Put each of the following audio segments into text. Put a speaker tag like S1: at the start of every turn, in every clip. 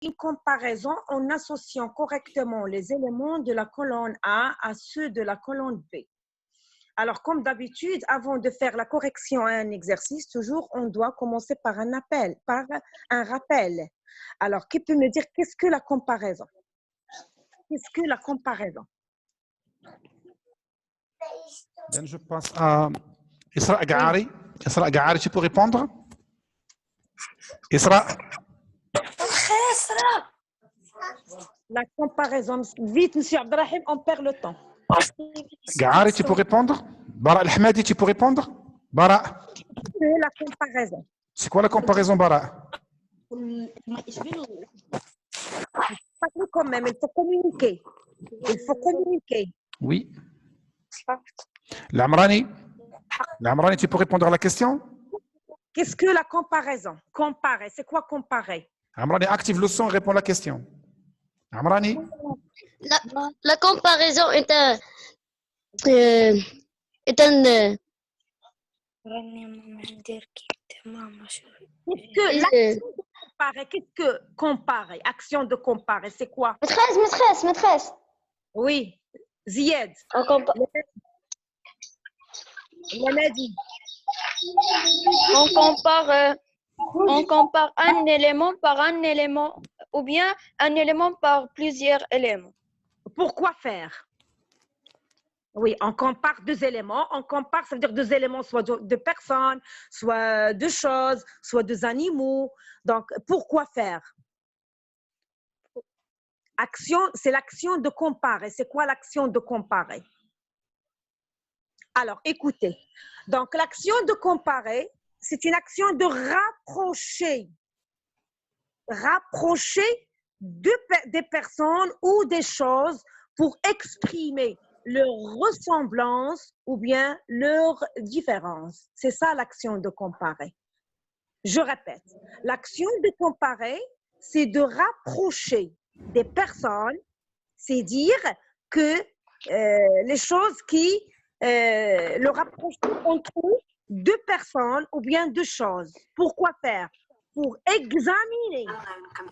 S1: une comparaison en associant correctement les éléments de la colonne A à ceux de la colonne B. Alors, comme d'habitude, avant de faire la correction à un exercice, toujours, on doit commencer par un rappel. Alors, qui peut me dire qu'est-ce que la comparaison? Qu'est-ce que la comparaison?
S2: Bien, je passe à Isra Gahari. Isra Gahari, tu peux répondre? Isra.
S1: La comparaison. Vite, monsieur Abdelrahim, on perd le temps.
S2: Gahari, tu peux répondre? Bara Al-Hamadi, tu peux répondre? Bara.
S1: C'est la comparaison.
S2: C'est quoi la comparaison, Bara?
S1: Parlez quand même, il faut communiquer. Il faut communiquer.
S2: Oui. L'Amrani, tu peux répondre à la question?
S1: Qu'est-ce que la comparaison? Comparer, c'est quoi comparer?
S2: Amrani, active le son et réponds à la question. Amrani?
S3: La comparaison est un
S1: Qu'est-ce que comparer? Action de comparer, c'est quoi?
S3: Maîtresse.
S1: Oui, Zied.
S4: On compare un élément par un élément ou bien un élément par plusieurs éléments.
S1: Pourquoi faire? Oui, on compare deux éléments. On compare, ça veut dire deux éléments, soit de personnes, soit de choses, soit des animaux. Donc, pourquoi faire? Action, c'est l'action de comparer. C'est quoi l'action de comparer? Alors, écoutez. Donc, l'action de comparer, c'est une action de rapprocher des personnes ou des choses pour exprimer leur ressemblance ou bien leur différence. C'est ça l'action de comparer. Je répète, l'action de comparer, c'est de rapprocher des personnes, c'est dire que les choses qui le rapprochent entre deux personnes ou bien deux choses. Pourquoi faire? Pour examiner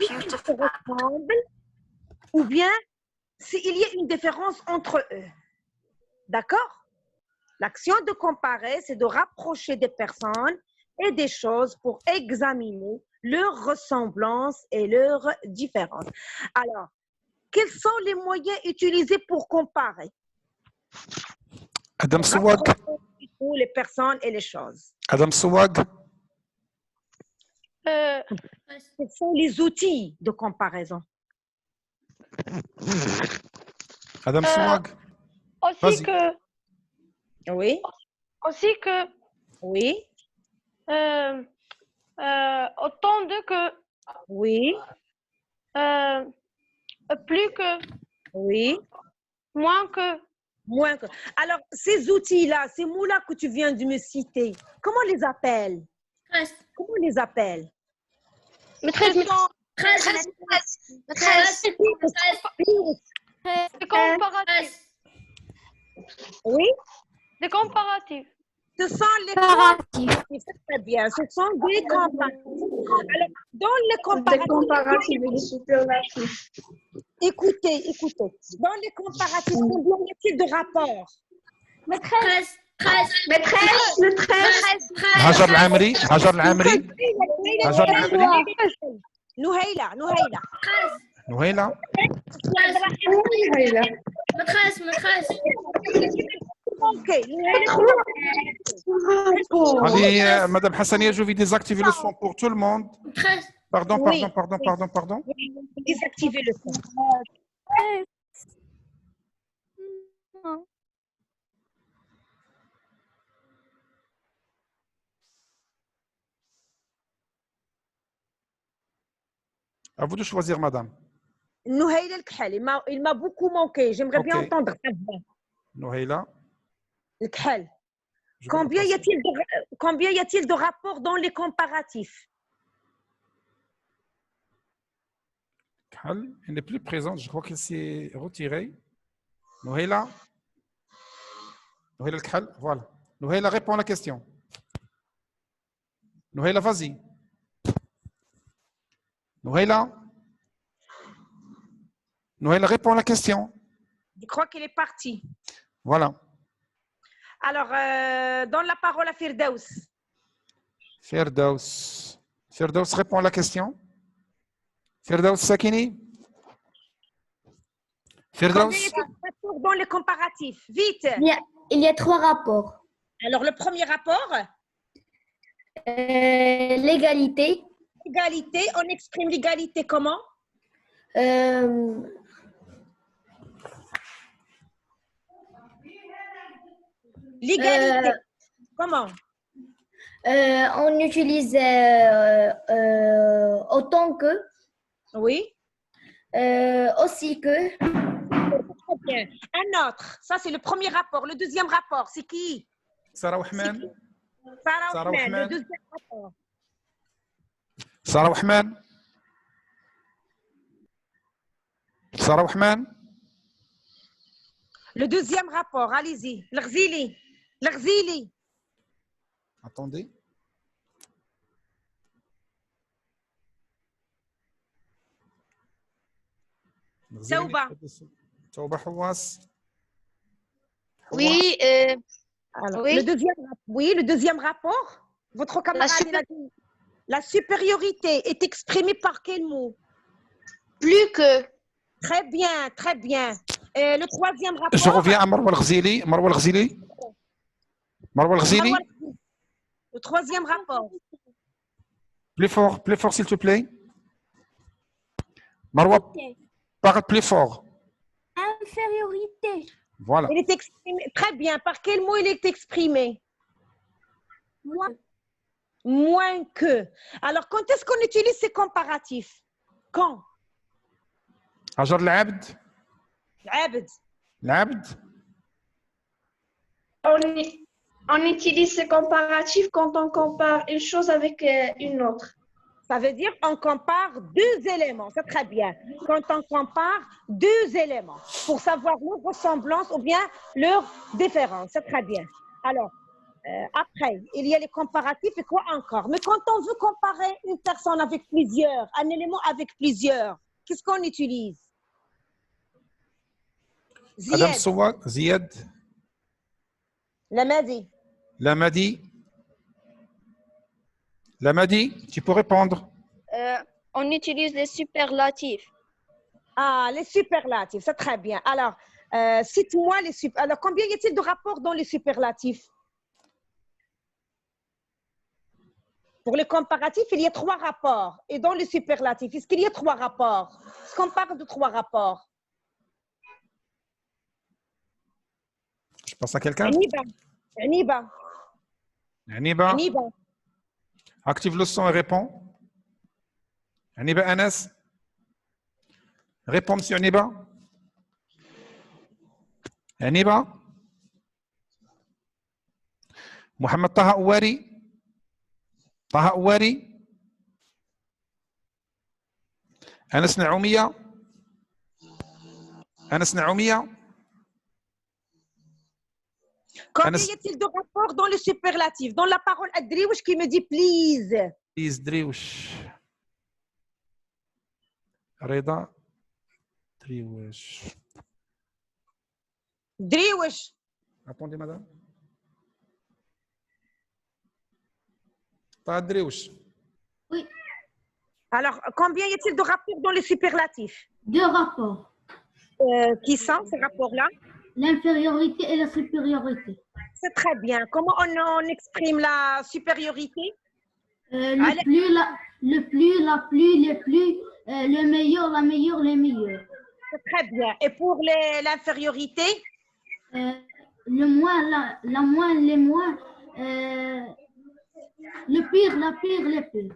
S1: s'ils se ressemblent ou bien s'il y a une différence entre eux. D'accord? L'action de comparer, c'est de rapprocher des personnes et des choses pour examiner leur ressemblance et leur différence. Alors, quels sont les moyens utilisés pour comparer?
S2: Adam Souag.
S1: Les personnes et les choses.
S2: Adam Souag.
S1: Ce sont les outils de comparaison.
S2: Adam Souag.
S4: Aussi que.
S1: Oui.
S4: Aussi que.
S1: Oui.
S4: Autant de que.
S1: Oui.
S4: Plus que.
S1: Oui.
S4: Moins que.
S1: Moins que. Alors, ces outils-là, ces mots-là que tu viens de me citer, comment on les appelle? Comment on les appelle?
S3: Maîtresse.
S4: Des comparatifs.
S1: Oui.
S4: Des comparatifs.
S1: Ce sont les comparatifs. C'est très bien. Ce sont des comparatifs. Alors, dans les comparatifs et les superlatifs. Écoutez. Dans les comparatifs, combien y a-t-il de rapports?
S3: Maîtresse.
S2: Hajar Al-Amri.
S1: Nouhaila.
S3: Maîtresse.
S1: Ok.
S2: Allez, Madame Hassania, je vais désactiver le son pour tout le monde. Pardon.
S1: Désactiver le son.
S2: À vous de choisir, madame.
S1: Nouhaila El-Khal, il m'a beaucoup manqué. J'aimerais bien entendre sa voix.
S2: Nouhaila.
S1: El-Khal. Combien y a-t-il de rapports dans les comparatifs?
S2: Elle n'est plus présente, je crois qu'elle s'est retirée. Nouhaila El-Khal, voilà. Nouhaila, réponds à la question. Nouhaila, vas-y. Nouhaila. Noël répond à la question.
S1: Je crois qu'il est parti.
S2: Voilà.
S1: Alors, donne la parole à Firdaus.
S2: Firdaus. Firdaus répond à la question. Firdaus Sakini.
S1: Combien
S2: Firdaus.
S1: y a-t-il de rapports dans les comparatifs? Vite.
S3: Il y a 3 rapports.
S1: Alors, le premier rapport,
S3: L'égalité,
S1: égalité. On exprime l'égalité comment? L'égalité. Comment?
S3: on utilise autant que,
S1: Oui.
S3: aussi que,
S1: Très bien. Un autre. Ça, c'est le premier rapport. Le deuxième rapport, c'est qui?
S2: Sarah Wahman.
S1: Sarah
S2: Sarah
S1: Othman. Le
S2: Othman.
S1: deuxième rapport.
S2: Sarah Wahman. Sarah Wahman.
S1: Le deuxième rapport, allez-y. L'Ghzili. L'Ghzili.
S2: Attendez.
S1: Taouba.
S2: Taouba Hawass.
S4: Oui,
S1: Alors,
S4: Oui.
S1: le deuxième rapport, votre camarade, il a dit, la supériorité est exprimée par quel mot?
S4: plus que.
S1: Très bien, très bien. Et le troisième rapport.
S2: Je reviens à Marwa Al-Ghzili. Marwa Al-Ghzili. Marwa Al-Ghzili.
S1: Le troisième rapport.
S2: Plus fort s'il te plaît. Marwa, parle plus fort.
S3: infériorité,
S2: Voilà.
S1: Il est exprimé, très bien. Par quel mot il est exprimé? Moins que. Alors, quand est-ce qu'on utilise ces comparatifs? Quand?
S2: Hajar Al-Abd.
S1: Abd.
S2: L'Abd.
S5: On utilise ce comparatif quand on compare une chose avec une autre.
S1: Ça veut dire on compare deux éléments. C'est très bien. Quand on compare deux éléments pour savoir leur ressemblance ou bien leur différence. C'est très bien. Alors, après, il y a les comparatifs et quoi encore? Mais quand on veut comparer une personne avec plusieurs, un élément avec plusieurs, qu'est-ce qu'on utilise?
S2: Adam
S1: Ziad,
S2: Souad. Ziad.
S1: Lamadi.
S2: Lamadi. Lamadi, tu peux répondre.
S4: On utilise les superlatifs.
S1: Ah, les superlatifs, c'est très bien. Alors, cite-moi les superlatifs. Alors, combien y a-t-il de rapports dans les superlatifs? Pour les comparatifs, il y a 3 rapports. Et dans les superlatifs, est-ce qu'il y a 3 rapports? Est-ce qu'on parle de 3 rapports?
S2: Je passe à quelqu'un.
S1: Aniba. Aniba.
S2: Aniba.
S1: Aniba.
S2: Active le son et réponds. Aniba Anas. Réponds, monsieur Aniba. Aniba. Mohamed Taha Ouari. Taha Ouari. Anas Naoumia. Anas Naoumia.
S1: Combien y a-t-il de rapports dans les superlatifs? Dans la parole Adriouch qui me dit please.
S2: Please Driouch. Reda Driouch.
S1: Driouch.
S2: Attendez, madame. Pas Driouch.
S1: Alors, combien y a-t-il de rapports dans les superlatifs?
S6: 2 rapports,
S1: Qui sont ces rapports-là?
S6: l'infériorité et la supériorité.
S1: C'est très bien. Comment on exprime la supériorité?
S6: Le plus, le plus, le meilleur, la meilleure, les meilleurs.
S1: C'est très bien. Et pour l'infériorité?
S6: Le moins, la moins, les moins, le pire, la pire, les pires.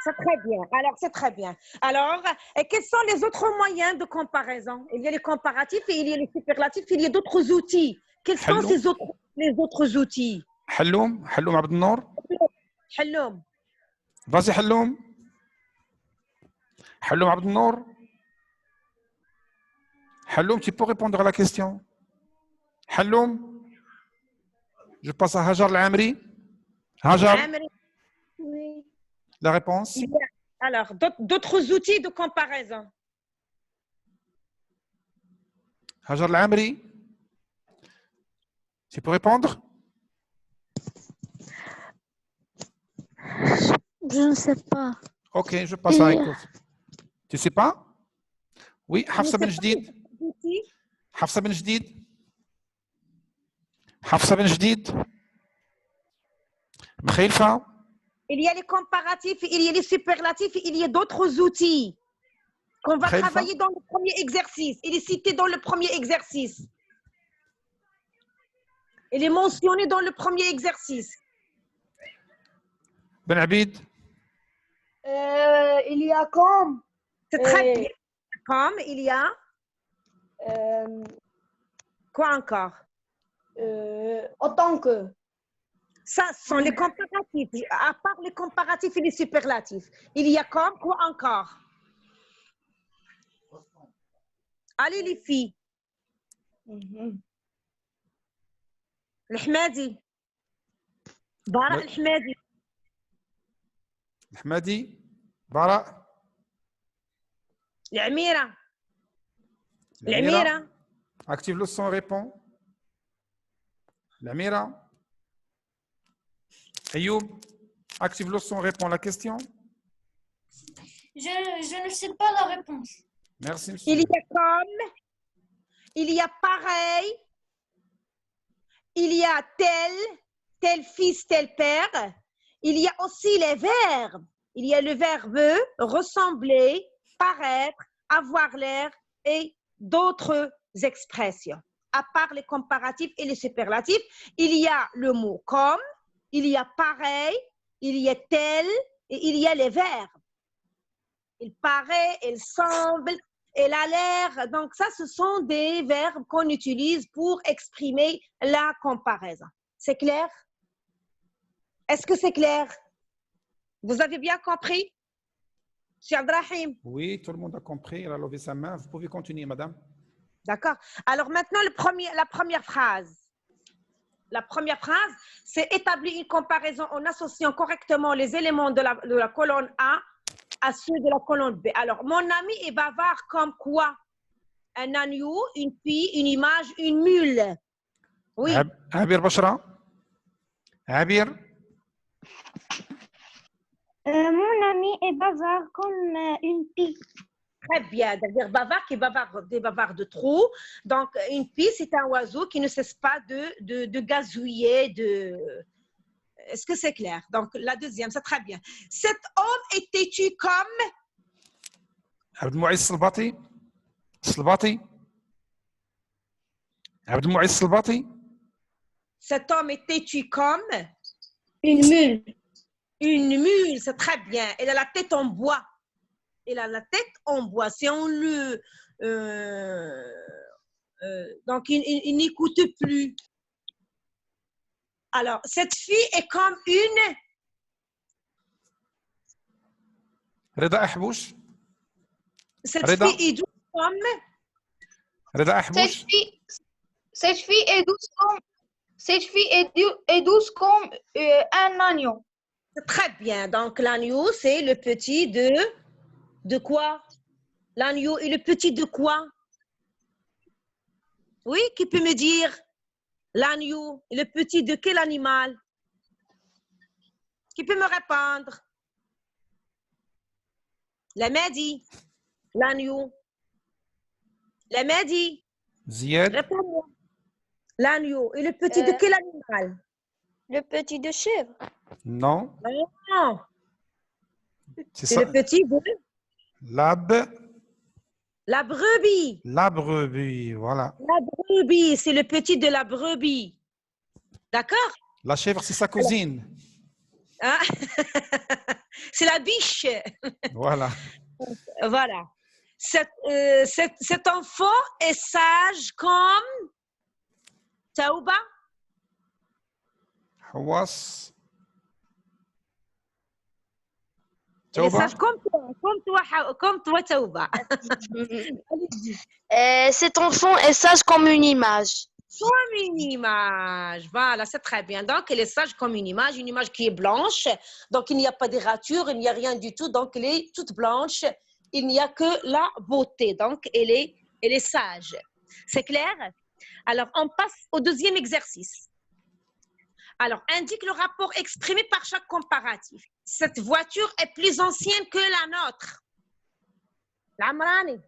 S1: C'est très bien. Alors, c'est très bien. Alors, et quels sont les autres moyens de comparaison? Il y a les comparatifs et il y a les superlatifs, il y a d'autres outils. Quels sont les autres outils?
S2: Halloum. Halloum Abd Nour.
S1: Halloum.
S2: Vas-y, Halloum. Halloum Abd Nour. Halloum, tu peux répondre à la question. Halloum. Je passe à Hajar Al-Amri. Hajar,
S1: Oui.
S2: la réponse.
S1: Alors, d'autres outils de comparaison.
S2: Hajar Al-Amri, tu peux répondre?
S7: Je ne sais pas.
S2: Ok, je passe à Aïkouf. Tu sais pas? Oui, Hafsa Ben Jdid. Hafsa Ben Jdid. Hafsa Ben Jdid. Khilfa.
S1: Il y a les comparatifs, il y a les superlatifs, il y a d'autres outils qu'on va
S2: Khilfa.
S1: travailler dans le premier exercice. Il est cité dans le premier exercice. Il est mentionné dans le premier exercice.
S2: Ben Abid.
S8: Il y a comme.
S1: C'est très bien. Comme il y a. Quoi encore?
S8: Autant que.
S1: Ça, ce sont les comparatifs. À part les comparatifs et les superlatifs. Il y a comme, quoi encore? Allez les filles. الحمادي. براء الحمادي.
S2: Ahmadi. Bara.
S1: العميرة. العميرة.
S2: Active le son, répond. L'Amira. Ayoub. Active le son, répond à la question.
S6: Je ne sais pas la réponse.
S2: Merci, monsieur.
S1: Il y a comme, il y a pareil, il y a tel fils, tel père. Il y a aussi les verbes. Il y a le verbe ressembler, paraître, avoir l'air et d'autres expressions. À part les comparatifs et les superlatifs, il y a le mot comme, il y a pareil, il y a tel et il y a les verbes. Il paraît, il semble, il a l'air. Donc ça, ce sont des verbes qu'on utilise pour exprimer la comparaison. C'est clair? Est-ce que c'est clair? Vous avez bien compris? Cheikh Abdrahim?
S2: Oui, tout le monde a compris. Elle a levé sa main. Vous pouvez continuer, madame.
S1: D'accord. Alors maintenant, la première phrase. La première phrase, c'est établir une comparaison en associant correctement les éléments de la colonne A à ceux de la colonne B. Alors, mon ami est bavard comme quoi? Un agneau, une fille, une image, une mule. Oui.
S2: Abir Bachra. Abir.
S7: Mon ami est bavard comme une pie.
S1: Très bien. C'est-à-dire bavard qui est bavard, des bavards de trop. Donc, une pie, c'est un oiseau qui ne cesse pas de gazouiller, de... Est-ce que c'est clair? Donc, la deuxième, c'est très bien. Cet homme est têtu comme...
S2: Abd Mouïs Salbati. Salbati. Abd Mouïs Salbati.
S1: Cet homme est têtu comme...
S5: Une mule.
S1: Une mule, c'est très bien. Elle a la tête en bois. Elle a la tête en bois. Si on le... donc, il n'écoute plus. Alors, cette fille est comme une...
S2: Reda Ahbouch.
S1: Cette
S2: Reda.
S1: fille est douce comme...
S2: Reda Ahbouch.
S5: Cette fille est douce comme. Cette fille est douce comme un agneau.
S1: C'est très bien. Donc, l'agneau, c'est le petit de... De quoi? L'agneau est le petit de quoi? Oui, qui peut me dire? L'agneau est le petit de quel animal? Qui peut me répondre? La Mehdi. L'agneau. La Mehdi.
S2: Ziad.
S1: Réponds-moi. L'agneau est le petit de quel animal?
S4: Le petit de chèvre.
S2: Non.
S1: Non.
S2: C'est
S1: C'est
S2: ça.
S1: le petit de la brebis.
S2: La brebis, voilà.
S1: La brebis, c'est le petit de la brebis. D'accord?
S2: La chèvre, c'est sa cousine.
S1: Hein? C'est la biche.
S2: Voilà.
S1: Voilà. Cet enfant est sage comme Taouba.
S2: Hawas.
S1: Il est sage comme toi, Taouba.
S9: Cet enfant est sage comme une image.
S1: Comme une image. Voilà, c'est très bien. Donc, elle est sage comme une image qui est blanche. Donc, il n'y a pas de rature, il n'y a rien du tout. Donc, elle est toute blanche. Il n'y a que la beauté. Donc, elle est sage. C'est clair? Alors, on passe au deuxième exercice. Alors, indique le rapport exprimé par chaque comparatif. Cette voiture est plus ancienne que la nôtre. L'Amrani.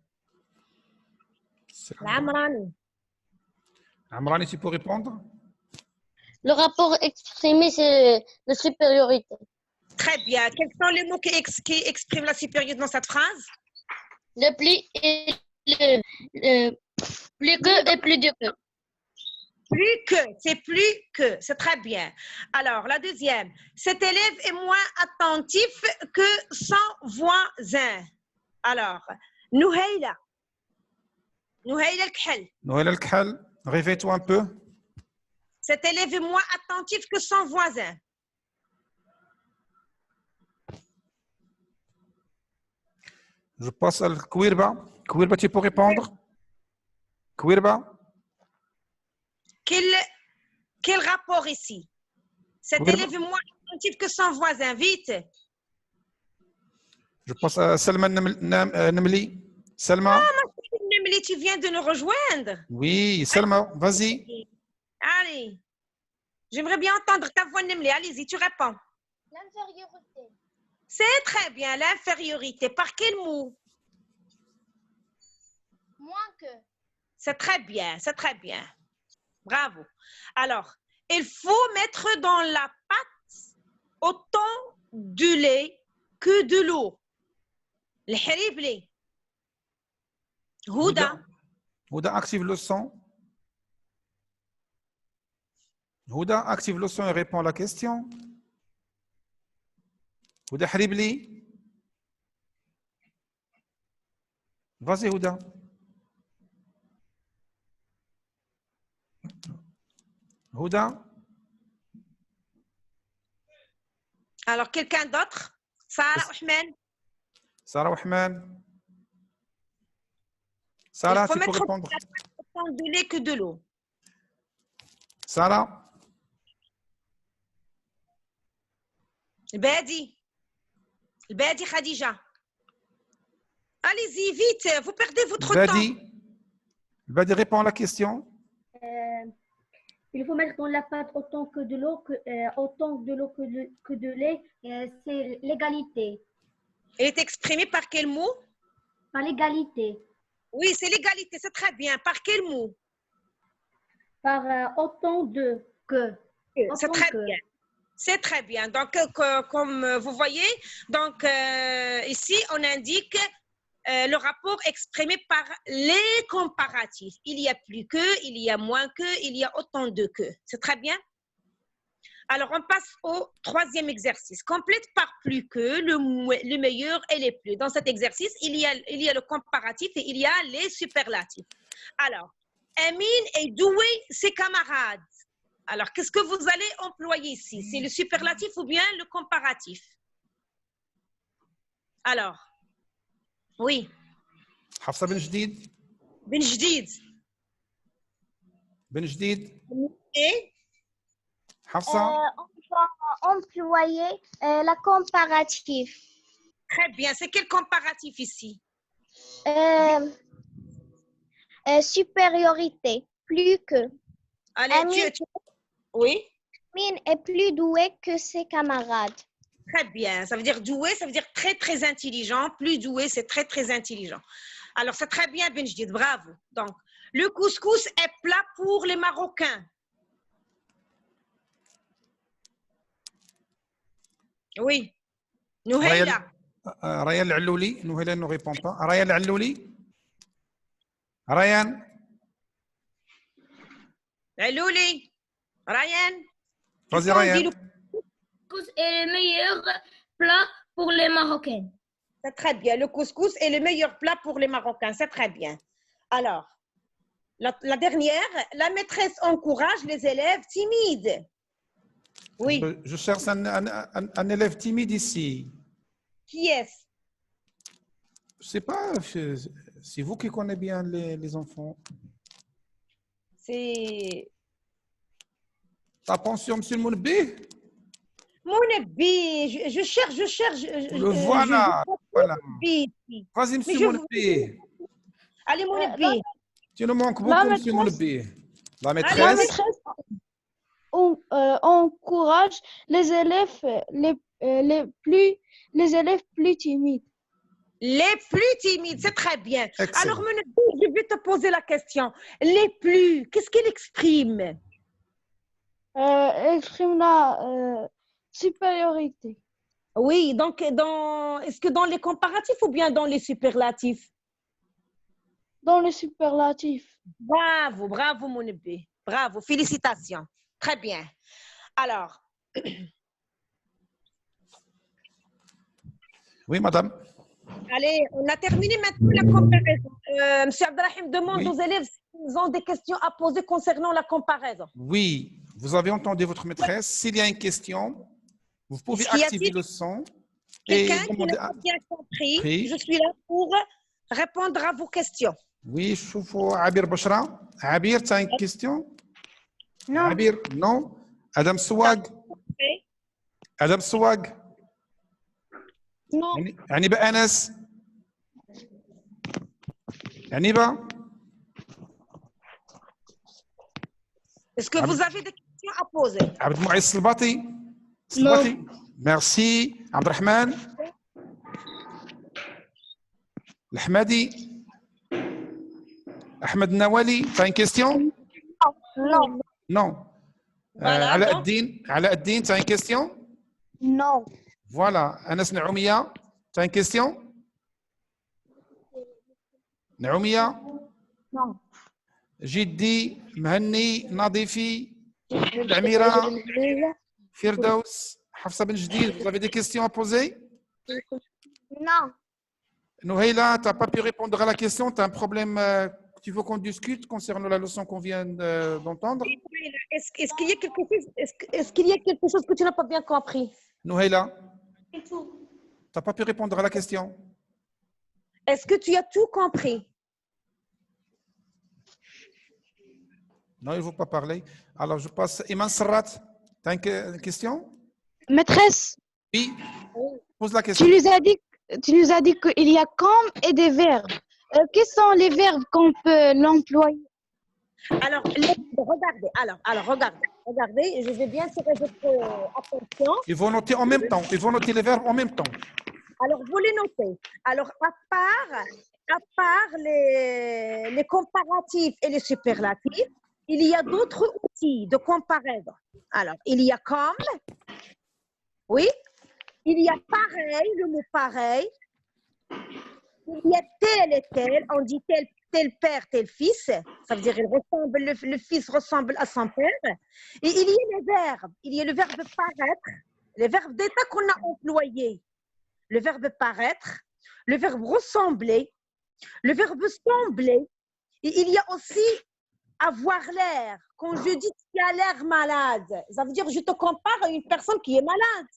S1: L'Amrani.
S2: Amrani, tu peux répondre?
S9: Le rapport exprimé, c'est la supériorité.
S1: Très bien. Quels sont les mots qui expriment la supériorité dans cette phrase?
S9: Le plus et plus que et plus de que.
S1: Plus que, c'est plus que, c'est très bien. Alors, la deuxième, cet élève est moins attentif que son voisin. Alors, Nouhaïla. Nouhaïla al-Khal.
S2: Noël Al-Khal, réveille-toi un peu.
S1: Cet élève est moins attentif que son voisin.
S2: Je passe à Kouirba. Kouirba, tu peux répondre? Kouirba?
S1: Quel rapport ici? Cet
S2: Oui.
S1: élève est moins attentif que son voisin. Vite.
S2: Je passe à Salma Namli. Salma?
S1: Nemli, tu viens de nous rejoindre.
S2: Oui, Salma, vas-y.
S1: Allez. J'aimerais bien entendre ta voix, Nemli. Allez-y, tu réponds.
S3: L'infériorité.
S1: C'est très bien, l'infériorité. Par quel mot?
S3: Moins que.
S1: C'est très bien, c'est très bien. Bravo. Alors, il faut mettre dans la pâte autant de lait que de l'eau. Le harib lait. Houda.
S2: Houda, active le son. Houda, active le son et répond à la question. Houda Haribli. Vas-y, Houda. Houda.
S1: Alors, quelqu'un d'autre? Sarah Ahmed.
S2: Sarah Ahmed. Sarah,
S1: Il faut
S2: tu peux
S1: mettre
S2: répondre.
S1: autant de lait que de l'eau.
S2: Sarah.
S1: Badi. Badi Khadija. Allez-y, vite, vous perdez votre temps.
S2: Badi. Badi répond à la question.
S6: Il faut mettre dans la pâte autant de l'eau que de lait. C'est l'égalité.
S1: Elle est exprimée par quel mot?
S6: Par l'égalité.
S1: Oui, c'est l'égalité, c'est très bien. Par quel mot?
S6: Par autant de que.
S1: C'est très bien. C'est très bien. Donc, comme vous voyez, donc ici, on indique le rapport exprimé par les comparatifs. Il y a plus que, il y a moins que, il y a autant de que. C'est très bien. Alors, on passe au troisième exercice. Complète par plus que, le meilleur et les plus. Dans cet exercice, il y a le comparatif et il y a les superlatifs. Alors, Amine est doué ses camarades. Alors, qu'est-ce que vous allez employer ici? C'est le superlatif ou bien le comparatif? Alors, oui.
S2: Hafsa Ben Jdid.
S1: Ben Jdid.
S2: Ben Jdid.
S1: Et
S2: Hafsa.
S7: On va employer la comparatif.
S1: très bien. C'est quel comparatif ici?
S7: Supériorité. Plus que.
S1: Allez,
S7: Amine.
S1: Oui.
S7: Amine est plus doué que ses camarades.
S1: Très bien. Ça veut dire doué, ça veut dire très, très intelligent. Plus doué, c'est très, très intelligent. Alors, c'est très bien, Ben Jdid. Bravo. Donc, le couscous est plat pour les Marocains. Oui. Nouhaïla.
S2: Ryan Al-Allouli. Nouhaïla ne répond pas. Ryan Al-Allouli. Ryan.
S1: Allouli. Ryan.
S2: Vas-y, Ryan.
S3: Le couscous est le meilleur plat pour les Marocains.
S1: C'est très bien. Le couscous est le meilleur plat pour les Marocains. C'est très bien. Alors, la dernière, la maîtresse encourage les élèves timides. Oui.
S2: Je cherche un élève timide ici.
S1: Qui est-ce?
S2: Je ne sais pas, c'est vous qui connaissez bien les enfants.
S1: C'est
S2: Attention, monsieur Mounbi.
S1: Mounbi. Je cherche.
S2: Le voilà. Voilà.
S1: Mounbi.
S2: Vas-y, monsieur Mounbi.
S1: Allez, Mounbi.
S2: Tu nous manques
S4: La
S2: beaucoup, monsieur
S4: maîtresse-
S2: Mounbih. La
S4: La
S2: maîtresse,
S4: maîtresse encourage les élèves les élèves plus timides.
S1: Les plus timides, c'est très bien.
S2: excellent.
S1: Alors, Mounbih, je vais te poser la question. Les plus, qu'est-ce qu'il exprime?
S4: Exprime la supériorité.
S1: Oui, donc est-ce que dans les comparatifs ou bien dans les superlatifs?
S4: Dans le superlatif.
S1: Bravo, bravo Mounbih. Bravo, félicitations. Très bien. Alors,
S2: Oui, madame.
S1: allez, on a terminé maintenant la comparaison. Monsieur Abdelrahim demande
S2: Oui.
S1: aux élèves s'ils ont des questions à poser concernant la comparaison.
S2: Oui, vous avez entendu votre maîtresse. S'il y a une question, vous pouvez
S1: Est-ce qu'il y a
S2: activer le son et
S1: quelqu'un qui
S2: demander.
S1: n'a pas bien compris?
S2: Oui.
S1: Je suis là pour répondre à vos questions.
S2: Oui, شوفوا عبير بشرى. عبير, tu as une question?
S7: Non.
S2: عبير, non. Adam Swag.
S1: Oui.
S2: Adam Swag.
S4: Non.
S2: Aniba Anas. Aniba.
S1: Est-ce que vous avez des questions à poser?
S2: عبد المعز السلباطي. السلباطي. Merci. عبد الرحمن. الحمادي. Ahmed Nawali, tu as une question?
S7: Non.
S2: Non.
S1: Voilà,
S2: Ala Addin, tu as une question?
S7: Non.
S2: Voilà. Anas Naoumia, tu as une question? Naoumia?
S7: Non.
S2: Jiddi, Mhanni, Nadifi, Amira, Firdaus, Hafsa Ben Jdid, vous avez des questions à poser?
S7: Non.
S2: Nouhaila, tu n'as pas pu répondre à la question, tu as un problème tu veux qu'on discute concernant la leçon qu'on vient d'entendre?
S1: Est-ce qu'il y a quelque chose, est-ce qu'il y a quelque chose que tu n'as pas bien compris?
S2: Nouhaila, tu n'as pas pu répondre à la question?
S1: Est-ce que tu as tout compris?
S2: Non, il ne veut pas parler. Alors, je passe. Iman Serrat, tu as une question?
S4: Maîtresse,
S2: Oui, pose la question.
S4: tu nous as dit qu'il y a comme et des verbes. Quels sont les verbes qu'on peut l'employer?
S1: Alors, regardez, je vais bien tirer votre attention.
S2: Ils vont noter en même temps. Ils vont noter les verbes en même temps.
S1: Alors, vous les notez. Alors, à part les comparatifs et les superlatifs, il y a d'autres outils de comparaison. Alors, il y a comme, oui, il y a pareil, le mot pareil. Il y a tel et tel, on dit tel père, tel fils, ça veut dire le fils ressemble à son père. Et il y a les verbes, il y a le verbe paraître, les verbes d'état qu'on a employés. Le verbe paraître, le verbe ressembler, le verbe sembler. Et il y a aussi avoir l'air. Quand je dis tu as l'air malade, ça veut dire je te compare à une personne qui est malade.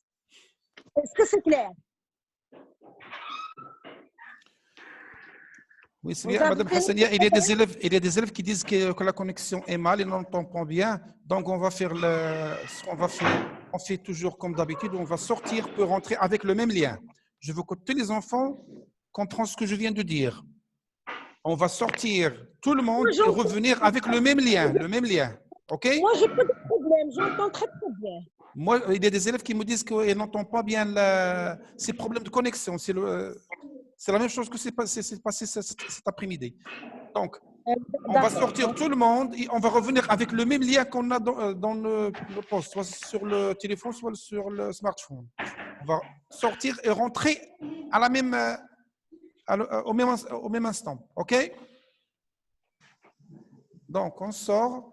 S1: Est-ce que c'est clair?
S2: Oui, c'est bien, Madame Hassania. Il y a des élèves qui disent que la connexion est mal, ils n'entendent pas bien. Donc, on va faire ce qu'on va faire. On fait toujours comme d'habitude. On va sortir pour rentrer avec le même lien. Je veux que tous les enfants comprennent ce que je viens de dire. On va sortir tout le monde et revenir avec le même lien. Le même lien. OK?
S1: Moi, j'ai pas de problème. J'entends très bien.
S2: Moi, il y a des élèves qui me disent qu'ils n'entendent pas bien ces problèmes de connexion. C'est la même chose que c'est passé cet après-midi. Donc, on va sortir tout le monde et on va revenir avec le même lien qu'on a dans le poste, soit sur le téléphone, soit sur le smartphone. On va sortir et rentrer à la même, au même instant. OK? Donc, on sort.